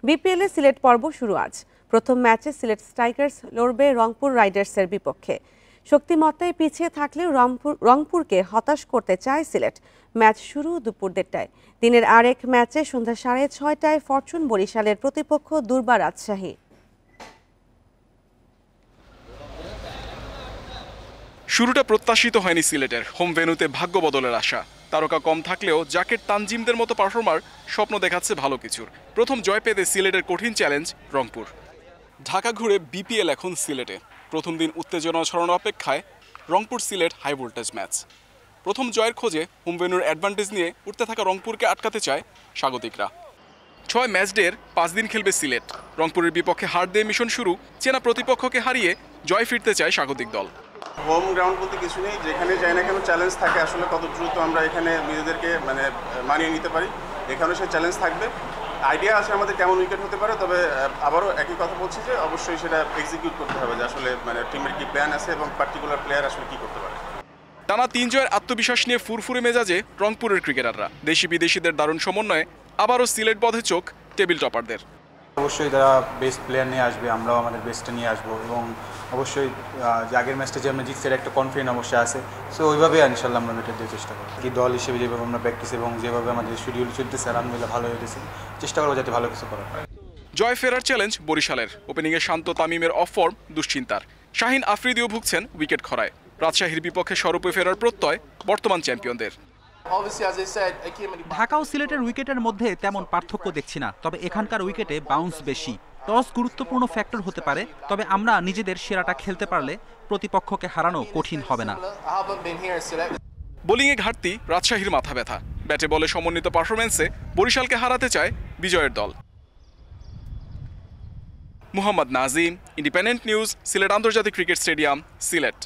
বিপিএলে সিলেট পর্ব শুরু আজ। প্রথম ম্যাচে সিলেট স্ট্রাইকার্স লড়বে রংপুর রাইডার্সের বিপক্ষে। শক্তিমত্তায় পিছিয়ে থাকলেও রংপুরকে হতাশ করতে চায় সিলেট। ম্যাচ শুরু দুপুর 1টায়। দিনের আরেক ম্যাচে সন্ধ্যা 6:30টায় ফরচুন বরিশালের প্রতিপক্ষ দুর্বা রাজশাহী। শুরুটা প্রত্যাশিত হয়নি সিলেটের। হোম ভেন্যুতে ভাগ্য বদলের আশা। তারকা কম থাকলেও জাকের তানজিমদের মতো পারফর্মার স্বপ্ন দেখাচ্ছে ভালো কিছুর। প্রথম জয় পেতে সিলেটের কঠিন চ্যালেঞ্জ রংপুর। ঢাকা ঘুরে বিপিএল এখন সিলেটে। প্রথম দিন উত্তেজনা ছড়ানোর অপেক্ষায় Rangpur Sylhet high voltage match. প্রথম জয়ের খোঁজে হোম ভেন্যুর অ্যাডভান্টেজ নিয়ে উঠতে থাকা রংপুরকে আটকাতে চায় স্বাগতিকরা। 6 ম্যাচ ডের 5 দিন খেলবে সিলেট। রংপুরের বিপক্ষে হার দিয়ে মিশন শুরু। চেনা প্রতিপক্ষকে হারিয়ে জয় ফিরতে চায় স্বাগতিক দল। হোম গ্রাউন্ড বলতে কিছু নেই, যেখানে যাই না কেন চ্যালেঞ্জ থাকে আসলে কত দ্রুত আমরা এখানে নিজেদেরকে মানিয়ে নিতে পারি। এখানেও সেই চ্যালেঞ্জ থাকবে। আইডিয়া আছে আমাদের কেমন উইকেট হতে পারে, তবে আবারও একই কথা বলছি যে অবশ্যই সেটা এক্সিকিউট করতে হবে, যে আসলে টিমের কি প্ল্যান আছে এবং পার্টিকুলার প্লেয়ার আসলে কি করতে পারে। টানা 3 জয়ের আত্মবিশ্বাস নিয়ে ফুরফুরে মেজাজে রংপুরের ক্রিকেটাররা। দেশি বিদেশিদের দারুণ সমন্বয়ে আবারও সিলেট বধে চোখ টেবিল টপারদের। অবশ্যই তারা বেস্ট প্লেয়ার নিয়ে আসবে, আমরাও আমাদের বেস্টটা নিয়ে আসবো এবং অবশ্যই যে আগের ম্যাচটা যে আমরা জিতছি একটা কনফিডেন্ট অবশ্যই আছে। সো ওইভাবে ইনশাল্লাহ আমরা বেটার দিয়ে চেষ্টা করবো। কি দল হিসেবে যেভাবে আমরা প্র্যাকটিস এবং যেভাবে আমাদের শিডিউল চলতেছে আলহামদুলিল্লাহ ভালো হয়েছে। চেষ্টা করবো যাতে ভালো কিছু করা হয়। জয় ফেরার চ্যালেঞ্জ বরিশালের। ওপেনিংয়ে শান্ত তামিমের অফ ফর্ম দুশ্চিন্তার। শাহিন আফ্রিদিও ভুগছেন উইকেট খরায়। রাজশাহীর বিপক্ষে স্বরূপে ফেরার প্রত্যয় বর্তমান চ্যাম্পিয়নদের। ঢাকা ও সিলেটের উইকেটের মধ্যে তেমন পার্থক্য দেখছি না, তবে এখানকার উইকেটে বাউন্স বেশি। টস গুরুত্বপূর্ণ ফ্যাক্টর হতে পারে, তবে আমরা নিজেদের সেরাটা খেলতে পারলে প্রতিপক্ষকে হারানো কঠিন হবে না। বোলিংয়ে ঘাটতি রাজশাহীর মাথা ব্যথা। ব্যাটে বলে সমন্বিত পারফরম্যান্সে বরিশালকে হারাতে চায় বিজয়ের দল। মুহাম্মদ নাজিম, ইন্ডিপেন্ডেন্ট নিউজ, সিলেট আন্তর্জাতিক ক্রিকেট স্টেডিয়াম, সিলেট।